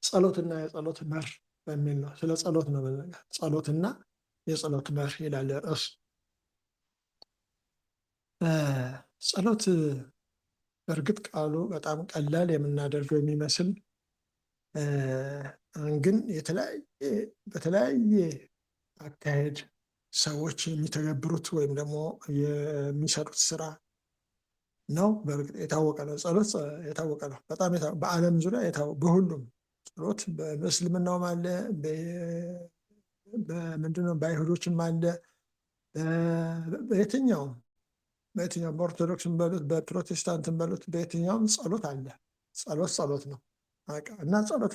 ጸሎትና የጸሎት መርህ በሚል ነው። ስለ ጸሎት ነው። ጸሎትና የጸሎት መርህ ይላል ርዕሱ። ጸሎት በእርግጥ ቃሉ በጣም ቀላል የምናደርገው የሚመስል ግን በተለያየ አካሄድ ሰዎች የሚተገብሩት ወይም ደግሞ የሚሰሩት ስራ ነው። በእርግጥ የታወቀ ነው። ጸሎት የታወቀ ነው። በጣም በዓለም ዙሪያ በሁሉም ጸሎት በእስልምናውም አለ፣ በምንድነው በአይሁዶችም አለ፣ በየትኛውም በኦርቶዶክስም በሉት በፕሮቴስታንትም በሉት በየትኛውም ጸሎት አለ። ጸሎት ነው እና ጸሎት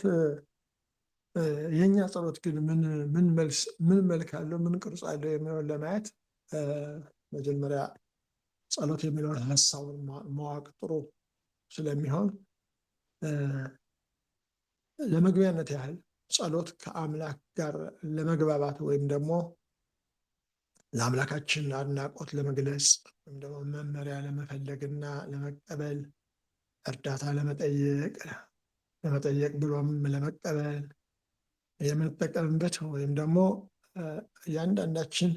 የኛ ጸሎት ግን ምን መልክ አለው፣ ምን ቅርጽ አለው የሚለውን ለማየት መጀመሪያ ጸሎት የሚለውን ሀሳቡን ማወቅ ጥሩ ስለሚሆን ለመግቢያነት ያህል ጸሎት ከአምላክ ጋር ለመግባባት ወይም ደግሞ ለአምላካችን አድናቆት ለመግለጽ ወይም ደግሞ መመሪያ ለመፈለግና ለመቀበል፣ እርዳታ ለመጠየቅ ብሎም ለመቀበል የምንጠቀምበት ወይም ደግሞ እያንዳንዳችን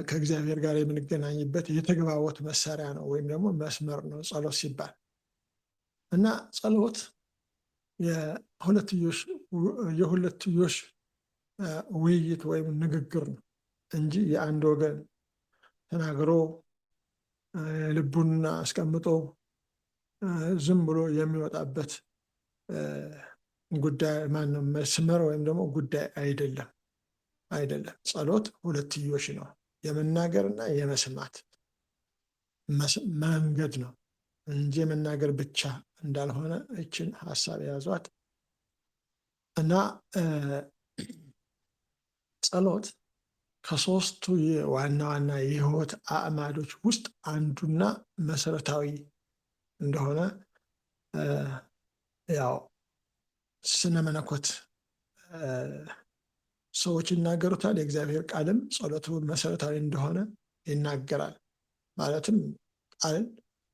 ከእግዚአብሔር ጋር የምንገናኝበት የተግባቦት መሳሪያ ነው ወይም ደግሞ መስመር ነው ጸሎት ሲባል እና ጸሎት የሁለትዮሽ ውይይት ወይም ንግግር ነው እንጂ የአንድ ወገን ተናግሮ ልቡን አስቀምጦ ዝም ብሎ የሚወጣበት ጉዳይ ማነው መስመር ወይም ደግሞ ጉዳይ አይደለም። ጸሎት ሁለትዮሽ ነው። የመናገርና የመስማት መንገድ ነው እንጂ የመናገር ብቻ እንዳልሆነ ይችን ሀሳብ የያዟት እና ጸሎት ከሶስቱ ዋና ዋና የህይወት አዕማዶች ውስጥ አንዱና መሰረታዊ እንደሆነ ያው ስነ መለኮት ሰዎች ይናገሩታል። የእግዚአብሔር ቃልም ጸሎቱ መሰረታዊ እንደሆነ ይናገራል። ማለትም ቃል፣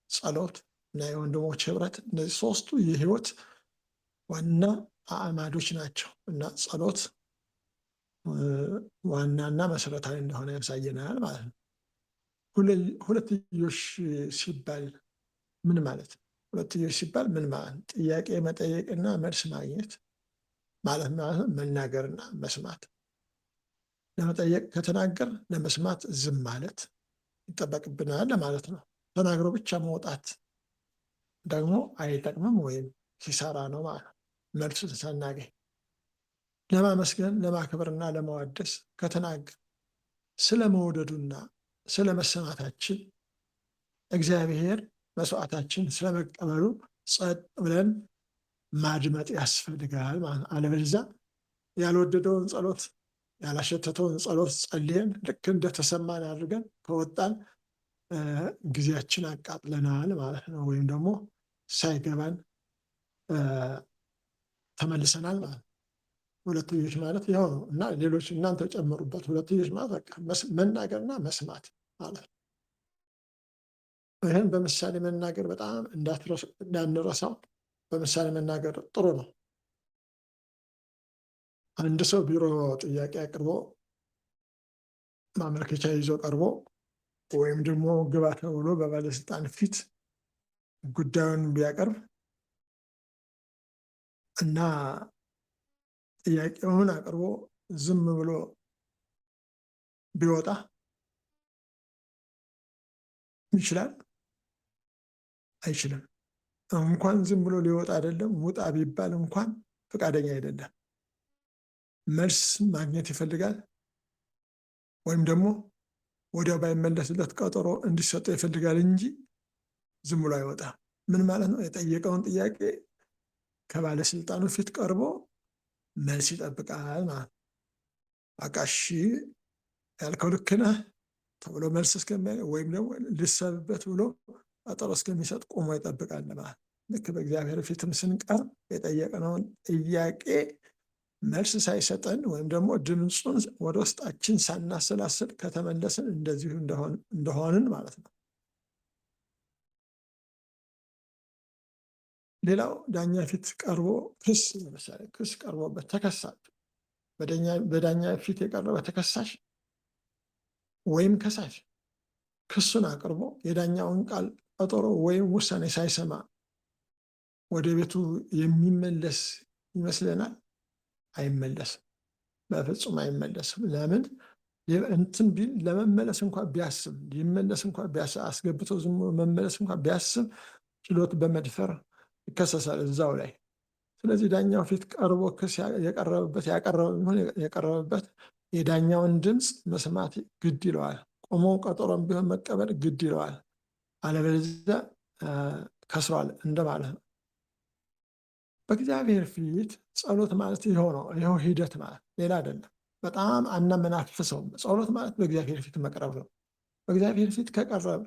ጸሎት እና የወንድሞች ህብረት እነዚህ ሶስቱ የህይወት ዋና አዕማዶች ናቸው እና ጸሎት ዋናና መሰረታዊ እንደሆነ ያሳየናል ማለት ነው። ሁለትዮሽ ሲባል ምን ማለት ነው? ሁለትዮሽ ሲባል ምን ማለት ነው? ጥያቄ መጠየቅና መልስ ማግኘት ማለት መናገርና መስማት። ለመጠየቅ ከተናገር ለመስማት ዝም ማለት ይጠበቅብናል ለማለት ነው። ተናግሮ ብቻ መውጣት ደግሞ አይጠቅምም ወይም ኪሳራ ነው ማለት ነው። መልስ ሳናገኝ ለማመስገን ለማክበርና ለማዋደስ ከተናገር ስለ መውደዱና ስለ መሰማታችን እግዚአብሔር መስዋዕታችን ስለመቀበሉ ጸጥ ብለን ማድመጥ ያስፈልጋል ማለት ነው። አለበለዚያ ያልወደደውን ጸሎት ያላሸተተውን ጸሎት ጸልየን ልክ እንደተሰማን አድርገን ከወጣን ጊዜያችን አቃጥለናል ማለት ነው። ወይም ደግሞ ሳይገባን ተመልሰናል ማለት ነው። ሁለትዮሽ ማለት ያው ነው እና ሌሎች እናንተ ጨምሩበት። ሁለትዮሽ ማለት በቃ መናገርና መስማት ማለት ነው። ይህን በምሳሌ መናገር በጣም እንዳንረሳው በምሳሌ መናገር ጥሩ ነው። አንድ ሰው ቢሮ ጥያቄ አቅርቦ ማመልከቻ ይዞ ቀርቦ ወይም ደግሞ ግባ ተብሎ በባለስልጣን ፊት ጉዳዩን ቢያቀርብ እና ጥያቄውን አቅርቦ ዝም ብሎ ቢወጣ ይችላል? አይችልም። እንኳን ዝም ብሎ ሊወጣ አይደለም ውጣ ቢባል እንኳን ፈቃደኛ አይደለም። መልስ ማግኘት ይፈልጋል ወይም ደግሞ ወዲያው ባይመለስለት ቀጠሮ እንዲሰጠው ይፈልጋል እንጂ ዝም ብሎ አይወጣም። ምን ማለት ነው? የጠየቀውን ጥያቄ ከባለስልጣኑ ፊት ቀርቦ መልስ ይጠብቃል ማለት ነው። በቃ እሺ ያልከው ልክ ነህ ተብሎ መልስ እስከሚያገኝ ወይም ደግሞ ልሰብበት ብሎ ቀጠሮ እስከሚሰጥ ቆሞ ይጠብቃል ማለት። ልክ በእግዚአብሔር ፊትም ስንቀርብ የጠየቅነውን ጥያቄ መልስ ሳይሰጠን ወይም ደግሞ ድምፁን ወደ ውስጣችን ሳናሰላስል ከተመለስን እንደዚሁ እንደሆንን ማለት ነው። ሌላው ዳኛ ፊት ቀርቦ ክስ ለምሳሌ ክስ ቀርቦበት ተከሳሽ በዳኛ ፊት የቀረበ ተከሳሽ ወይም ከሳሽ ክሱን አቅርቦ የዳኛውን ቃል ቀጠሮ ወይም ውሳኔ ሳይሰማ ወደ ቤቱ የሚመለስ ይመስለናል? አይመለስም። በፍጹም አይመለስም። ለምን? እንትን ቢል ለመመለስ እንኳ ቢያስብ ሊመለስ እንኳ ቢያስብ አስገብቶ ዝም መመለስ እንኳ ቢያስብ ችሎት በመድፈር ይከሰሳል እዛው ላይ። ስለዚህ ዳኛው ፊት ቀርቦ ክስ የቀረበበት የዳኛውን ድምፅ መስማት ግድ ይለዋል። ቆሞ ቀጠሮም ቢሆን መቀበል ግድ ይለዋል። አለበለዚያ ከስሯል እንደማለት ነው። በእግዚአብሔር ፊት ጸሎት ማለት ይኸው ነው። ይኸው ሂደት ማለት ሌላ አይደለም። በጣም አናመናፍሰውም። ጸሎት ማለት በእግዚአብሔር ፊት መቅረብ ነው። በእግዚአብሔር ፊት ከቀረብ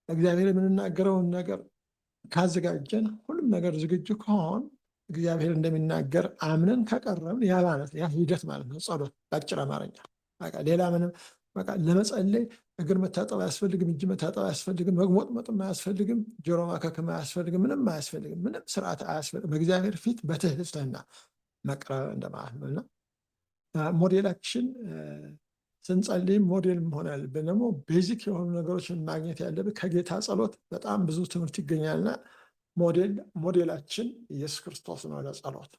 እግዚአብሔር የምንናገረውን ነገር ካዘጋጀን፣ ሁሉም ነገር ዝግጁ ከሆን እግዚአብሔር እንደሚናገር አምነን ከቀረብን ያ ማለት ያ ሂደት ማለት ነው። ጸሎት በአጭር አማርኛ ሌላ ምንም ለመጸለይ እግር መታጠብ አያስፈልግም፣ እጅ መታጠብ አያስፈልግም፣ መግሞጥመጥም አያስፈልግም፣ ጆሮ ማከክም አያስፈልግም፣ ምንም አያስፈልግም፣ ምንም ስርዓት አያስፈልግም። በእግዚአብሔር ፊት በትህትና መቅረብ እንደማለት ነው። እና ሞዴላችን ስንጸልይም ሞዴል መሆን ያለብን ደግሞ ቤዚክ የሆኑ ነገሮችን ማግኘት ያለብን ከጌታ ጸሎት በጣም ብዙ ትምህርት ይገኛልና ሞዴላችን ኢየሱስ ክርስቶስ ነው ለጸሎት።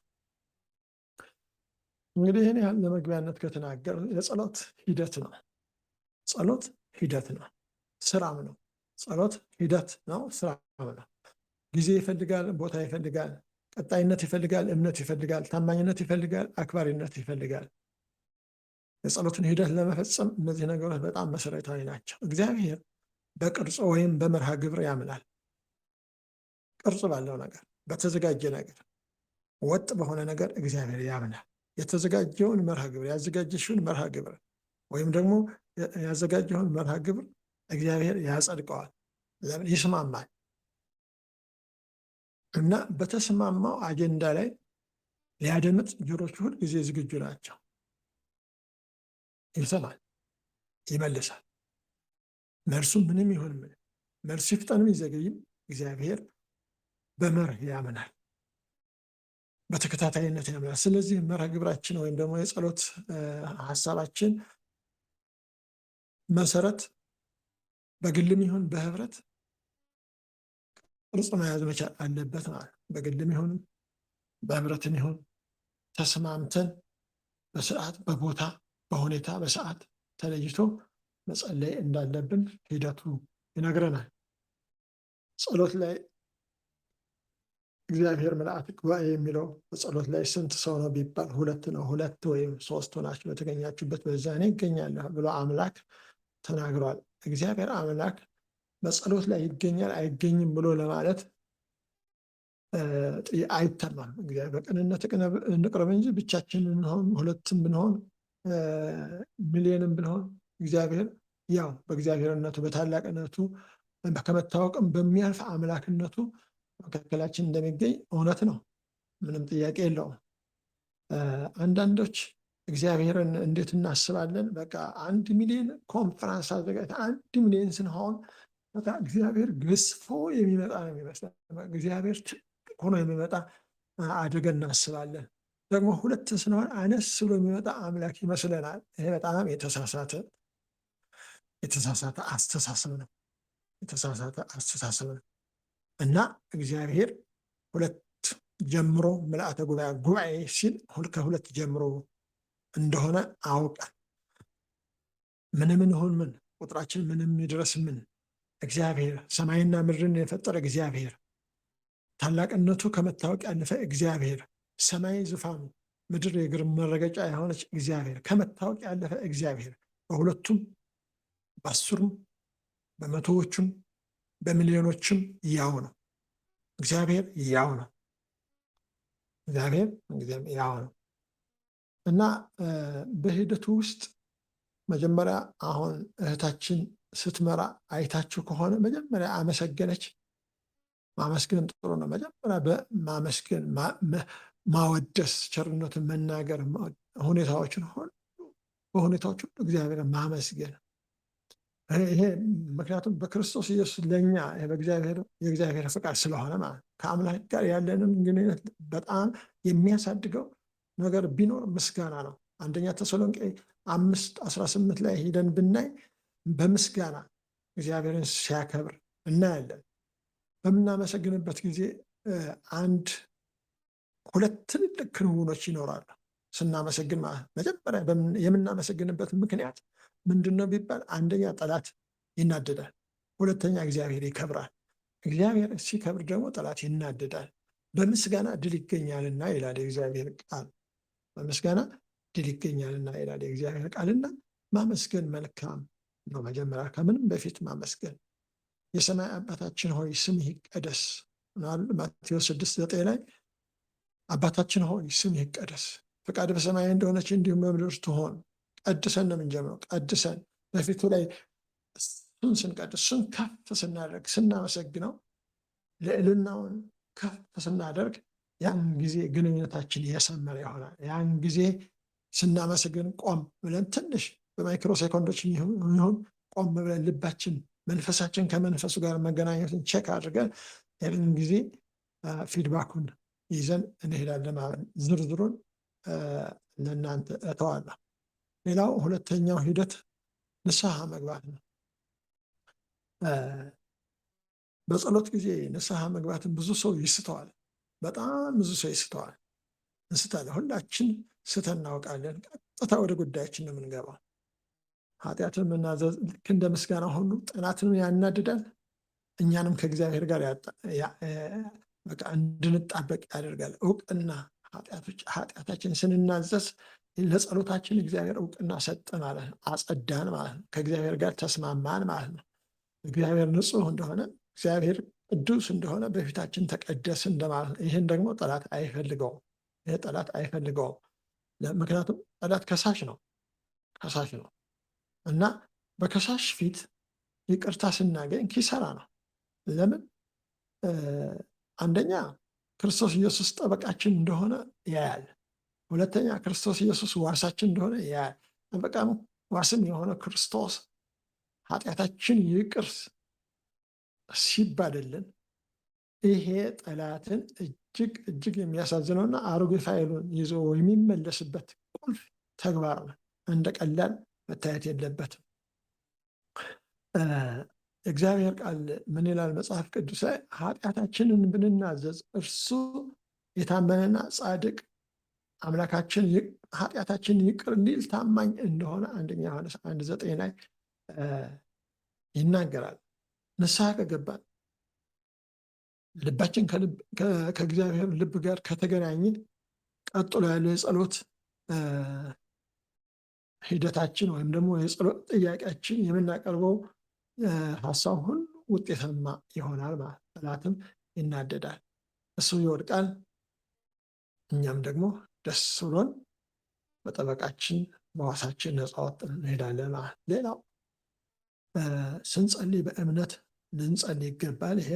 እንግዲህ ይህን ያህል ለመግቢያነት ከተናገር የጸሎት ሂደት ነው። ጸሎት ሂደት ነው፣ ስራም ነው። ጸሎት ሂደት ነው፣ ስራም ነው። ጊዜ ይፈልጋል፣ ቦታ ይፈልጋል፣ ቀጣይነት ይፈልጋል፣ እምነት ይፈልጋል፣ ታማኝነት ይፈልጋል፣ አክባሪነት ይፈልጋል። የጸሎትን ሂደት ለመፈጸም እነዚህ ነገሮች በጣም መሰረታዊ ናቸው። እግዚአብሔር በቅርጽ ወይም በመርሃ ግብር ያምናል። ቅርጽ ባለው ነገር፣ በተዘጋጀ ነገር፣ ወጥ በሆነ ነገር እግዚአብሔር ያምናል። የተዘጋጀውን መርሃ ግብር ያዘጋጀሽውን መርሃ ግብር ወይም ደግሞ ያዘጋጀውን መርሃ ግብር እግዚአብሔር ያጸድቀዋል። ለምን? ይስማማል። እና በተስማማው አጀንዳ ላይ ሊያደምጥ ጆሮቹ ሁል ጊዜ ዝግጁ ናቸው። ይሰማል፣ ይመልሳል። መልሱ ምንም ይሁን ምን፣ መልሱ ይፍጠንም ይዘገይም እግዚአብሔር በመርህ ያምናል፣ በተከታታይነት ያምናል። ስለዚህ መርሃ ግብራችን ወይም ደግሞ የጸሎት ሀሳባችን መሰረት በግልም ይሁን በህብረት ቅርጽ መያዝ መቻል አለበት ማለት ነው። በግልም ይሁን በህብረትም ይሁን ተስማምተን በስርዓት በቦታ በሁኔታ በሰዓት ተለይቶ መጸለይ እንዳለብን ሂደቱ ይነግረናል። ጸሎት ላይ እግዚአብሔር መልአክ ጉባኤ የሚለው በጸሎት ላይ ስንት ሰው ነው ቢባል ሁለት ነው። ሁለት ወይም ሶስት ሆናችሁ በተገኛችሁበት በዛ እኔ እገኛለሁ ብሎ አምላክ ተናግሯል። እግዚአብሔር አምላክ በጸሎት ላይ ይገኛል አይገኝም ብሎ ለማለት አይተማም። እግዚአብሔር በቅንነት እንቅረብ እንጂ ብቻችንን ብንሆን ሁለትም ብንሆን ሚሊዮንም ብንሆን እግዚአብሔር ያው በእግዚአብሔርነቱ በታላቅነቱ ከመታወቅም በሚያልፍ አምላክነቱ መካከላችን እንደሚገኝ እውነት ነው። ምንም ጥያቄ የለውም። አንዳንዶች እግዚአብሔርን እንዴት እናስባለን? በቃ 1 ሚሊዮን ኮንፈረንስ አዘጋጅተን 1 ሚሊዮን ስንሆን በቃ እግዚአብሔር ገዝፎ የሚመጣ ነው የሚመስለን። እግዚአብሔር ትልቅ ሆኖ የሚመጣ አድርገን እናስባለን። ደግሞ ሁለት ስንሆን አነስ ብሎ የሚመጣ አምላክ ይመስለናል። ይሄ በጣም የተሳሳተ አስተሳሰብ ነው። የተሳሳተ አስተሳሰብ ነው እና እግዚአብሔር ሁለት ጀምሮ ምልአተ ጉባኤ ሲል ከሁለት ጀምሮ እንደሆነ አውቃል። ምንም ይሁን ምን ቁጥራችን ምንም ይድረስ ምን እግዚአብሔር ሰማይና ምድርን የፈጠረ እግዚአብሔር ታላቅነቱ ከመታወቅ ያለፈ እግዚአብሔር ሰማይ ዙፋኑ ምድር የእግር መረገጫ የሆነች እግዚአብሔር ከመታወቅ ያለፈ እግዚአብሔር በሁለቱም በአስሩም በመቶዎቹም በሚሊዮኖችም ያው ነው። እግዚአብሔር ያው ነው። እግዚአብሔር እንግዲህም ያው ነው እና በሂደቱ ውስጥ መጀመሪያ አሁን እህታችን ስትመራ አይታችሁ ከሆነ መጀመሪያ አመሰገነች። ማመስገን ጥሩ ነው። መጀመሪያ በማመስገን ማወደስ፣ ቸርነቱን መናገር፣ ሁኔታዎችን ሁሉ በሁኔታዎች ሁሉ እግዚአብሔር ማመስገን ይሄ ምክንያቱም በክርስቶስ ኢየሱስ ለእኛ የእግዚአብሔር ፍቃድ ስለሆነ ማለት ከአምላክ ጋር ያለንን ግንኙነት በጣም የሚያሳድገው ነገር ቢኖር ምስጋና ነው። አንደኛ ተሰሎንቄ 5:18 ላይ ሄደን ብናይ በምስጋና እግዚአብሔርን ሲያከብር እናያለን። በምናመሰግንበት ጊዜ ሁለት ትልልቅ ክንውኖች ይኖራሉ። ስናመሰግን መጀመሪያ የምናመሰግንበት ምክንያት ምንድን ነው ቢባል፣ አንደኛ ጠላት ይናደዳል፣ ሁለተኛ እግዚአብሔር ይከብራል። እግዚአብሔር ሲከብር ደግሞ ጠላት ይናደዳል። በምስጋና ድል ይገኛልና ይላል የእግዚአብሔር ቃል። በምስጋና ድል ይገኛልና ይላል የእግዚአብሔር ቃልና ማመስገን መልካም ነው። መጀመሪያ ከምንም በፊት ማመስገን። የሰማይ አባታችን ሆይ ስምህ ይቀደስ። ማቴዎስ 6:9 ላይ አባታችን ሆይ ስምህ ይቀደስ፣ ፈቃድ በሰማይ እንደሆነች እንዲሁም በምድር ትሆን። ቀድሰን ነው የምንጀምረው። ቀድሰን በፊቱ ላይ እሱን ስንቀድስ፣ እሱን ከፍ ስናደርግ፣ ስናመሰግነው፣ ልዕልናውን ከፍ ስናደርግ ያን ጊዜ ግንኙነታችን የሰመረ ይሆናል። ያን ጊዜ ስናመሰግን ቆም ብለን ትንሽ በማይክሮ ሴኮንዶች ይሁን ቆም ብለን ልባችን መንፈሳችን ከመንፈሱ ጋር መገናኘትን ቼክ አድርገን ያን ጊዜ ፊድባኩን ይዘን እንሄዳለን ማለት ነው። ዝርዝሩን ለእናንተ እተዋለሁ። ሌላው ሁለተኛው ሂደት ንስሐ መግባት ነው። በጸሎት ጊዜ ንስሐ መግባትን ብዙ ሰው ይስተዋል። በጣም ብዙ ሰው ይስተዋል። እንስታለን። ሁላችን ስተን እናውቃለን። ቀጥታ ወደ ጉዳያችን ነው የምንገባው። ኃጢአትን መናዘዝ ልክ እንደ ምስጋና ሁሉ ጠላትን ያናድዳል፣ እኛንም ከእግዚአብሔር ጋር እንድንጣበቅ ያደርጋል። እውቅና ኃጢአታችን ስንናዘዝ ለጸሎታችን እግዚአብሔር እውቅና ሰጠ ማለት ነው። አጸዳን ማለት ነው። ከእግዚአብሔር ጋር ተስማማን ማለት ነው። እግዚአብሔር ንጹሕ እንደሆነ፣ እግዚአብሔር ቅዱስ እንደሆነ በፊታችን ተቀደስ እንደማለት ነው። ይህን ደግሞ ጠላት አይፈልገውም። ይህ ጠላት አይፈልገውም። ምክንያቱም ጠላት ከሳሽ ነው እና በከሳሽ ፊት ይቅርታ ስናገኝ ኪሳራ ነው። ለምን? አንደኛ ክርስቶስ ኢየሱስ ጠበቃችን እንደሆነ ያያል። ሁለተኛ ክርስቶስ ኢየሱስ ዋሳችን እንደሆነ ያያል። ጠበቃም ዋስም የሆነ ክርስቶስ ኃጢአታችን ይቅር ሲባልልን ይሄ ጠላትን እጅግ እጅግ የሚያሳዝነውና አሮጌ ፋይሉን ይዞ የሚመለስበት ቁልፍ ተግባር ነው። እንደ ቀላል መታየት የለበትም። እግዚአብሔር ቃል ምን ይላል? መጽሐፍ ቅዱስ ላይ ኃጢአታችንን ብንናዘዝ እርሱ የታመነና ጻድቅ አምላካችን ኃጢአታችንን ይቅር እንዲል ታማኝ እንደሆነ አንደኛ ዮሐንስ 1:9 ላይ ይናገራል። ንስሐ ከገባን ልባችን ከእግዚአብሔር ልብ ጋር ከተገናኘ ቀጥሎ ያለው የጸሎት ሂደታችን ወይም ደግሞ የጸሎት ጥያቄያችን የምናቀርበው ሀሳብ ሁሉ ውጤታማ ይሆናል ማለት። ጠላትም ይናደዳል፣ እሱ ይወድቃል፣ እኛም ደግሞ ደስ ብሎን በጠበቃችን በዋሳችን ነፃ ወጥተን እንሄዳለን ማለት። ሌላው ስንጸልይ በእምነት ልንጸልይ ይገባል። ይሄ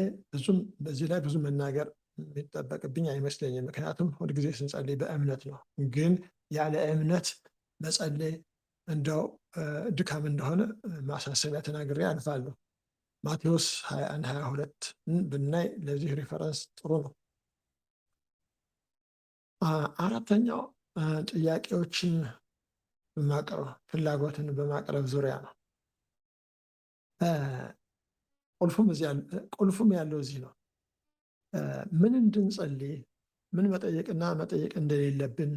በዚህ ላይ ብዙ መናገር የሚጠበቅብኝ አይመስለኝም። ምክንያቱም ሁልጊዜ ስንጸልይ በእምነት ነው። ግን ያለ እምነት መጸለይ እንደው ድካም እንደሆነ ማሳሰቢያ ተናግሬ አልፋለሁ። ማቴዎስ 21:22 ብናይ ለዚህ ሪፈረንስ ጥሩ ነው። አራተኛው ጥያቄዎችን በማቅረብ ፍላጎትን በማቅረብ ዙሪያ ነው። ቁልፉም ያለው እዚህ ነው። ምን እንድንጸልይ ምን መጠየቅና መጠየቅ እንደሌለብን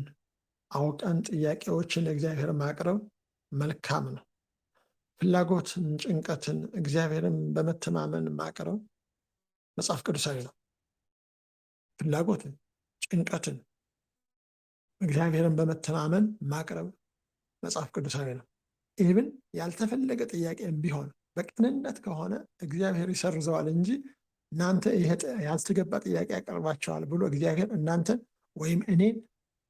አውቀን ጥያቄዎችን ለእግዚአብሔር ማቅረብ መልካም ነው። ፍላጎትን፣ ጭንቀትን እግዚአብሔርን በመተማመን ማቅረብ መጽሐፍ ቅዱሳዊ ነው። ፍላጎትን፣ ጭንቀትን እግዚአብሔርን በመተማመን ማቅረብ መጽሐፍ ቅዱሳዊ ነው። ኢብን ያልተፈለገ ጥያቄም ቢሆን በቅንነት ከሆነ እግዚአብሔር ይሰርዘዋል እንጂ እናንተ ይሄ ያልተገባ ጥያቄ ያቀርባቸዋል ብሎ እግዚአብሔር እናንተን ወይም እኔን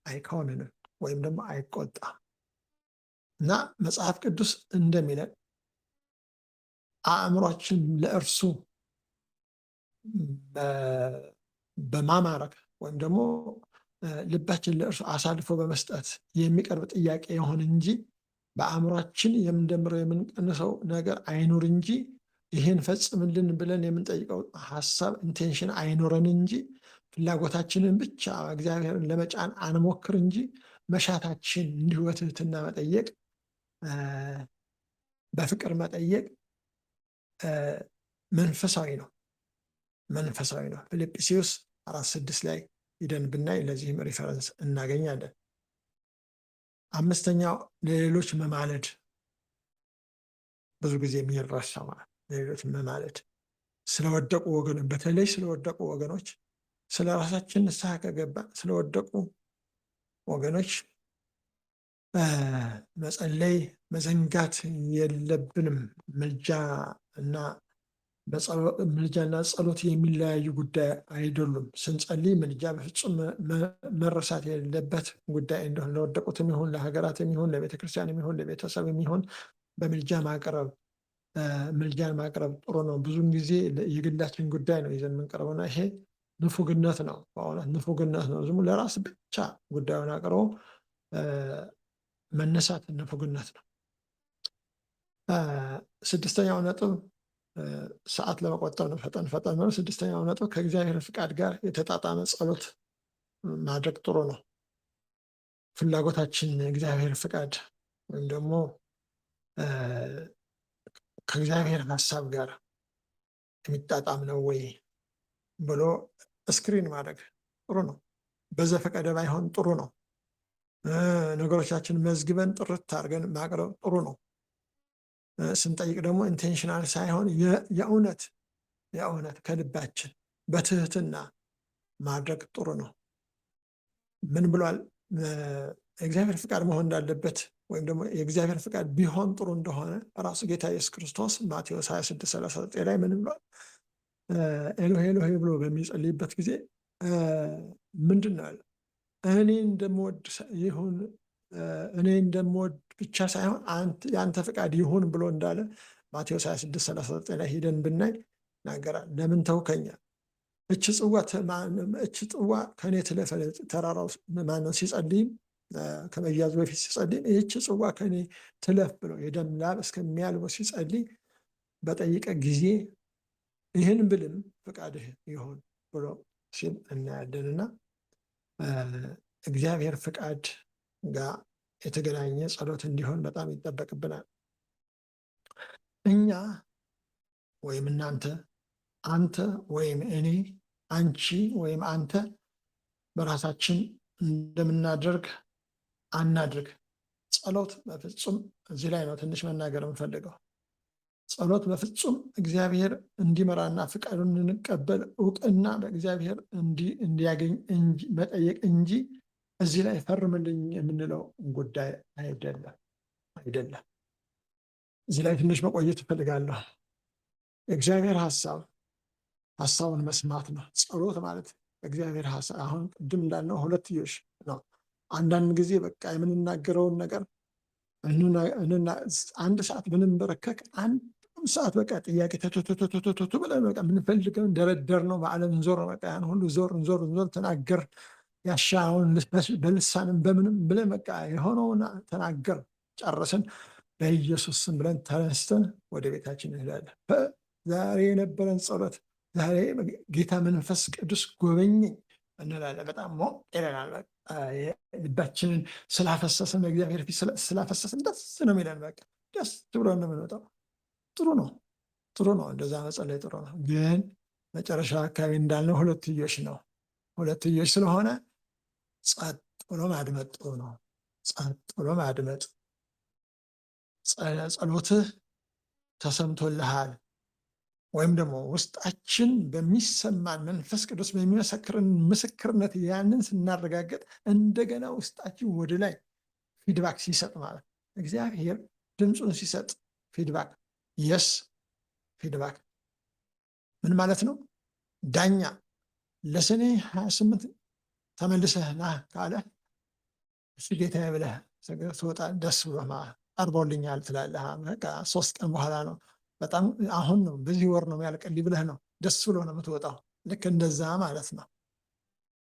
አይኮንንም ወይም ደግሞ አይቆጣ እና መጽሐፍ ቅዱስ እንደሚለን አእምሯችን ለእርሱ በማማረክ ወይም ደግሞ ልባችን ለእርሱ አሳልፎ በመስጠት የሚቀርብ ጥያቄ ይሆን እንጂ በአእምሯችን የምንደምረው የምንቀንሰው ነገር አይኑር እንጂ ይህን ፈጽምልን ብለን የምንጠይቀው ሀሳብ ኢንቴንሽን አይኖረን እንጂ ፍላጎታችንን ብቻ እግዚአብሔርን ለመጫን አንሞክር እንጂ መሻታችን እንዲሁ በትህትና መጠየቅ፣ በፍቅር መጠየቅ መንፈሳዊ ነው። መንፈሳዊ ነው። ፊልጵስዩስ 4:6 ላይ ሂደን ብናይ ለዚህም ሪፈረንስ እናገኛለን። አምስተኛው ለሌሎች መማለድ፣ ብዙ ጊዜ የሚረሳ ማለት ለሌሎች መማለድ፣ ስለወደቁ ወገኖች፣ በተለይ ስለወደቁ ወገኖች፣ ስለ ራሳችን ንስሐ ከገባን ስለወደቁ ወገኖች መጸለይ መዘንጋት የለብንም። ምልጃና ጸሎት የሚለያዩ ጉዳይ አይደሉም። ስንጸልይ ምልጃ በፍጹም መረሳት የሌለበት ጉዳይ እንደሆነ ለወደቁትም ይሁን ለሀገራትም ይሁን ለቤተክርስቲያንም ይሁን ለቤተሰብም ይሁን በምልጃ ማቅረብ ምልጃን ማቅረብ ጥሩ ነው። ብዙን ጊዜ የግላችን ጉዳይ ነው ይዘን የምንቀርበውና ይሄ ንፉግነት ነው። በእውነት ንፉግነት ነው። ዝም ለራስ ብቻ ጉዳዩን አቅርቦ መነሳት ንፉግነት ነው። ስድስተኛው ነጥብ ሰዓት ለመቆጠብ ነው። ፈጠን ነው። ስድስተኛው ነጥብ ከእግዚአብሔር ፍቃድ ጋር የተጣጣመ ጸሎት ማድረግ ጥሩ ነው። ፍላጎታችን እግዚአብሔር ፍቃድ ወይም ደግሞ ከእግዚአብሔር ሀሳብ ጋር የሚጣጣም ነው ወይ ብሎ ስክሪን ማድረግ ጥሩ ነው። በዘፈቀደ ባይሆን ጥሩ ነው። ነገሮቻችን መዝግበን ጥርት አድርገን ማቅረብ ጥሩ ነው። ስንጠይቅ ደግሞ ኢንቴንሽናል ሳይሆን የእውነት ከልባችን በትህትና ማድረግ ጥሩ ነው። ምን ብሏል? የእግዚአብሔር ፍቃድ መሆን እንዳለበት ወይም ደግሞ የእግዚአብሔር ፍቃድ ቢሆን ጥሩ እንደሆነ ራሱ ጌታ ኢየሱስ ክርስቶስ ማቴዎስ 26:39 ላይ ምን ብሏል? ኤሎሄ ኤሎሄ ብሎ በሚጸልይበት ጊዜ ምንድን ነው ያለ? እኔ እንደምወድ ብቻ ሳይሆን የአንተ ፍቃድ ይሁን ብሎ እንዳለ ማቴዎስ 26:39 ላይ ሂደን ብናይ ይናገራል። ለምን ተውከኛ? እች ጽዋ ከእኔ ትለፍ። ተራራው ማነው ሲጸልይም ከመያዙ በፊት ሲጸልይ ይህች ጽዋ ከእኔ ትለፍ ብሎ የደም ላብ እስከሚያልበው ሲጸልይ በጠይቀ ጊዜ ይህን ብልም ፍቃድህ ይሁን ብሎ ሲል እናያለንና እግዚአብሔር ፍቃድ ጋር የተገናኘ ጸሎት እንዲሆን በጣም ይጠበቅብናል። እኛ ወይም እናንተ፣ አንተ ወይም እኔ፣ አንቺ ወይም አንተ በራሳችን እንደምናደርግ አናድርግ። ጸሎት በፍጹም እዚህ ላይ ነው ትንሽ መናገር የምፈልገው። ጸሎት በፍጹም እግዚአብሔር እንዲመራና ፍቃዱን እንቀበል እውቅና በእግዚአብሔር እንዲያገኝ መጠየቅ እንጂ እዚህ ላይ ፈርምልኝ የምንለው ጉዳይ አይደለም። እዚህ ላይ ትንሽ መቆየት እፈልጋለሁ። የእግዚአብሔር ሀሳቡን መስማት ነው። ጸሎት ማለት እግዚአብሔር ሀሳብ አሁን ቅድም እንዳልነው ሁለትዮሽ ነው። አንዳንድ ጊዜ በቃ የምንናገረውን ነገር አንድ ሰዓት ብንበረከክ አንድ ሰዓት በቃ ጥያቄ ተቶቶቶቶቶ ብለን በቃ የምንፈልገውን ደረደር ነው። በዓለም ዞር በቃ ያን ሁሉ ዞር ተናገር ያሻውን በልሳንም በምንም ብለን በቃ የሆነውን ተናገር ጨረስን። በኢየሱስ ስም ብለን ተነስተን ወደ ቤታችን እንሄዳለን። ዛሬ የነበረን ጸሎት ዛሬ ጌታ መንፈስ ቅዱስ ጎበኘኝ እንላለን። በጣም ሞቅ ይለናል። ልባችንን ስላፈሰስን እግዚአብሔር ፊት ስላፈሰስን ደስ ነው የሚለን። በቃ ደስ ብሎ ነው የምንወጣው። ጥሩ ነው። እንደዛ መጸለይ ጥሩ ነው። ግን መጨረሻ አካባቢ እንዳልነው ሁለትዮሽ ነው። ሁለትዮሽ ስለሆነ ጸጥ ብሎ ማድመጥ ጥሩ ነው። ጸጥ ብሎ ማድመጥ። ጸሎትህ ተሰምቶልሃል ወይም ደግሞ ውስጣችን በሚሰማን መንፈስ ቅዱስ በሚመሰክርን ምስክርነት ያንን ስናረጋገጥ እንደገና ውስጣችን ወደ ላይ ፊድባክ ሲሰጥ ማለት እግዚአብሔር ድምፁን ሲሰጥ ፊድባክ የስ ፊድባክ ምን ማለት ነው? ዳኛ ለሰኔ 28 ተመልሰህ ና ካለ እሱ ጌታዬ ብለህ ትወጣ። ደስ ብሎ ቀርቦልኛል ትላለህ። በቃ 3 ቀን በኋላ ነው በጣም አሁን ነው በዚህ ወር ነው ያልቀልኝ ብለህ ነው ደስ ብሎ ነው የምትወጣው። ልክ እንደዛ ማለት ነው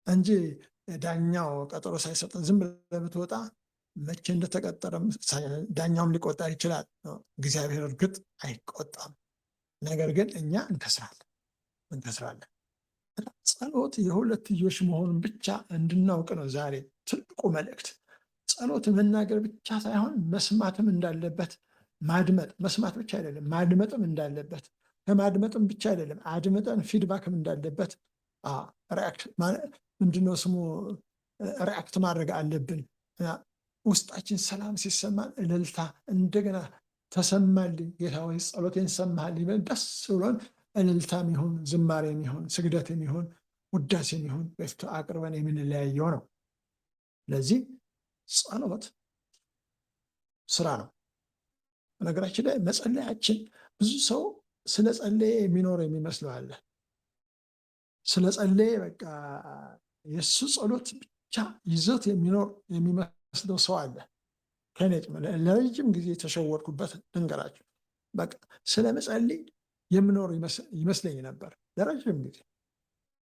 እንጂ ዳኛው ቀጠሮ ሳይሰጥ ዝም ብለህ ብትወጣ መቼ እንደተቀጠረ ዳኛውም ሊቆጣ ይችላል። እግዚአብሔር እርግጥ አይቆጣም። ነገር ግን እኛ እንከስራለን። ጸሎት የሁለትዮሽ መሆኑን ብቻ እንድናውቅ ነው ዛሬ ትልቁ መልእክት። ጸሎት መናገር ብቻ ሳይሆን መስማትም እንዳለበት፣ መስማት ብቻ አይደለም ማድመጥም እንዳለበት፣ ከማድመጥም ብቻ አይደለም አድምጠን ፊድባክም እንዳለበት፣ ምንድነው ስሙ ሪአክት ማድረግ አለብን። ውስጣችን ሰላም ሲሰማን እልልታ እንደገና ተሰማልኝ ጌታ ሆይ ጸሎቴን ሰማህልኝ ብለን ደስ ብሎን እልልታም ይሁን ዝማሬም ይሁን ስግደትም ይሁን ውዳሴም ይሁን በፊቱ አቅርበን የምንለያየው ነው። ስለዚህ ጸሎት ስራ ነው። በነገራችን ላይ መጸለያችን ብዙ ሰው ስለ ጸለየ የሚኖር የሚመስለው አለ። ስለ ጸለየ በቃ የእሱ ጸሎት ብቻ ይዞት የሚኖር የሚመስለው ሰው አለ። ከኔ ለረጅም ጊዜ የተሸወድኩበት ልንገራችሁ። በቃ ስለ መጸለይ የምኖር ይመስለኝ ነበር ለረጅም ጊዜ።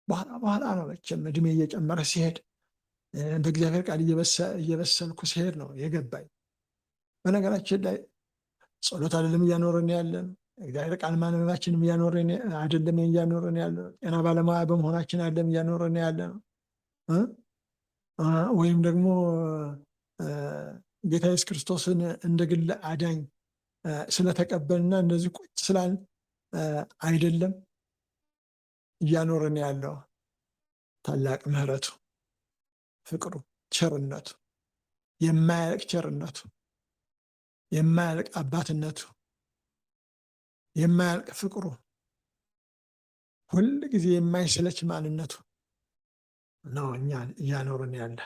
በኋላ ነው መቼም እድሜ እየጨመረ ሲሄድ በእግዚአብሔር ቃል እየበሰልኩ ሲሄድ ነው የገባኝ። በነገራችን ላይ ጸሎት አይደለም እያኖረን ያለን፣ እግዚአብሔር ቃል ማንበባችንም አይደለም እያኖረን ያለ፣ ጤና ባለሙያ በመሆናችን አይደለም እያኖረን ያለ ነው። ወይም ደግሞ ጌታ ኢየሱስ ክርስቶስን እንደ ግል አዳኝ ስለተቀበልና እንደዚህ ቁጭ ስላል አይደለም እያኖረን ያለው። ታላቅ ምሕረቱ፣ ፍቅሩ፣ ቸርነቱ፣ የማያልቅ ቸርነቱ፣ የማያልቅ አባትነቱ፣ የማያልቅ ፍቅሩ፣ ሁል ጊዜ የማይሰለች ማንነቱ ነው እኛን እያኖረን ያለ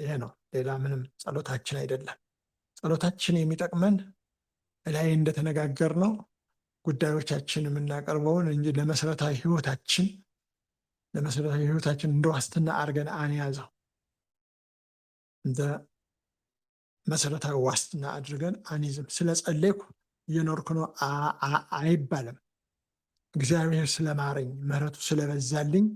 ይሄ ነው። ሌላ ምንም ጸሎታችን አይደለም። ጸሎታችን የሚጠቅመን ላይ እንደተነጋገር ነው ጉዳዮቻችን የምናቀርበውን እንጂ ለመሰረታዊ ህይወታችን እንደ ዋስትና አድርገን አንያዘው። እንደ መሰረታዊ ዋስትና አድርገን አንይዝም። ስለ ጸለይኩ እየኖርኩ ነው አይባልም። እግዚአብሔር ስለማረኝ ምሕረቱ ስለበዛልኝ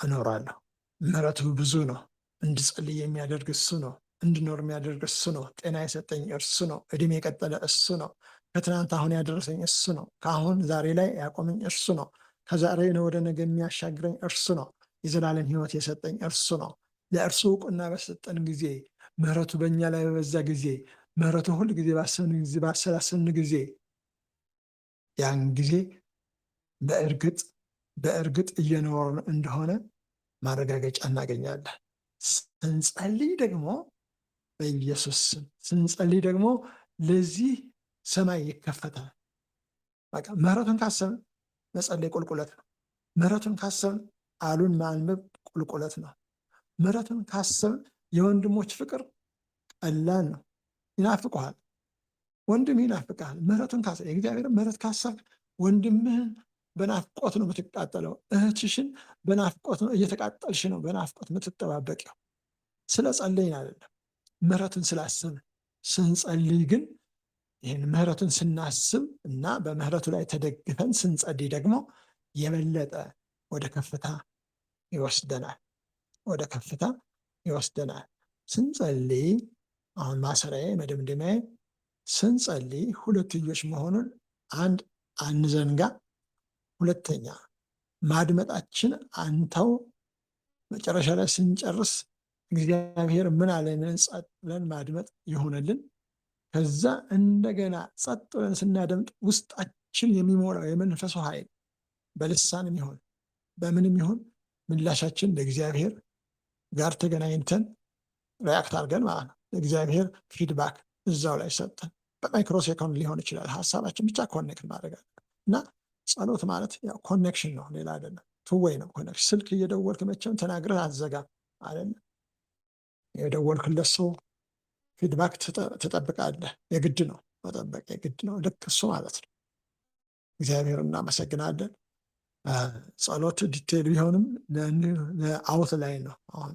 እኖራለሁ። ምሕረቱ ብዙ ነው። እንድጸልይ የሚያደርግ እሱ ነው። እንድኖር የሚያደርግ እሱ ነው። ጤና የሰጠኝ እርሱ ነው። እድሜ የቀጠለ እሱ ነው። ከትናንት አሁን ያደረሰኝ እሱ ነው። ከአሁን ዛሬ ላይ ያቆመኝ እርሱ ነው። ከዛሬ ወደ ነገ የሚያሻግረኝ እርሱ ነው። የዘላለም ህይወት የሰጠኝ እርሱ ነው። ለእርሱ እውቅና በሰጠን ጊዜ፣ ምሕረቱ በእኛ ላይ በበዛ ጊዜ፣ ምሕረቱ ሁል ጊዜ ባሰላሰልን ጊዜ፣ ያን ጊዜ በእርግጥ እየኖርን እንደሆነ ማረጋገጫ እናገኛለን። ስንጸልይ ደግሞ በኢየሱስ ስም ስንጸልይ ደግሞ ለዚህ ሰማይ ይከፈታል። በቃ ምሕረቱን ካሰብን መጸለይ ቁልቁለት ነው። ምሕረቱን ካሰብን ቃሉን ማንበብ ቁልቁለት ነው። ምሕረቱን ካሰብን የወንድሞች ፍቅር ቀላል ነው። ይናፍቀዋል፣ ወንድም ይናፍቃል። ምሕረቱን ካሰብን የእግዚአብሔር ምሕረት ካሰብን ወንድምህን በናፍቆት ነው የምትቃጠለው። እህትሽን በናፍቆት ነው እየተቃጠልሽ ነው በናፍቆት የምትጠባበቂው። ስለ ጸለይን አይደለም፣ ምሕረቱን ስላስብን። ስንጸልይ ግን ይህን ምሕረቱን ስናስብ እና በምሕረቱ ላይ ተደግፈን ስንጸልይ ደግሞ የበለጠ ወደ ከፍታ ይወስደናል። ስንጸልይ አሁን ማሰሪያዬ መደምደሚያዬ፣ ስንጸልይ ሁለትዮሽ መሆኑን አንዘንጋ። ሁለተኛ ማድመጣችን አንተው መጨረሻ ላይ ስንጨርስ እግዚአብሔር ምን አለ ጸጥ ብለን ማድመጥ ይሆነልን። ከዛ እንደገና ጸጥ ብለን ስናደምጥ ውስጣችን የሚሞላው የመንፈሱ ኃይል በልሳንም ይሆን በምንም ይሁን ምላሻችን ለእግዚአብሔር ጋር ተገናኝተን ሪያክት አድርገን ማለት ነው። ለእግዚአብሔር ፊድባክ እዛው ላይ ሰጠን። በማይክሮ ሴኮንድ ሊሆን ይችላል። ሀሳባችን ብቻ ኮኔክት ማድረግ አለ እና ጸሎት ማለት ያው ኮኔክሽን ነው፣ ሌላ አይደለም። ትወይ ነው ኮኔክሽን። ስልክ እየደወልክ መቼም ተናግረህ አትዘጋም አይደለም። የደወልክለት ሰው ፊድባክ ትጠብቃለህ። የግድ ነው መጠበቅ፣ የግድ ነው። ልክ እሱ ማለት ነው። እግዚአብሔር እናመሰግናለን። ጸሎት ዲቴል ቢሆንም ለአውት ላይ ነው አሁን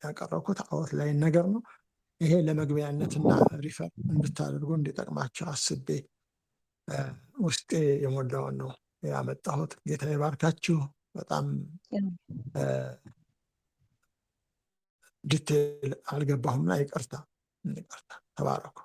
ያቀረብኩት፣ አውት ላይ ነገር ነው። ይሄ ለመግቢያነትና ሪፈር እንድታደርጉ እንዲጠቅማቸው አስቤ ውስጤ የሞላውን ነው ያመጣሁት። ጌታ ይባርካችሁ። በጣም ዲቴል አልገባሁምና ይቅርታ። ተባረኩ።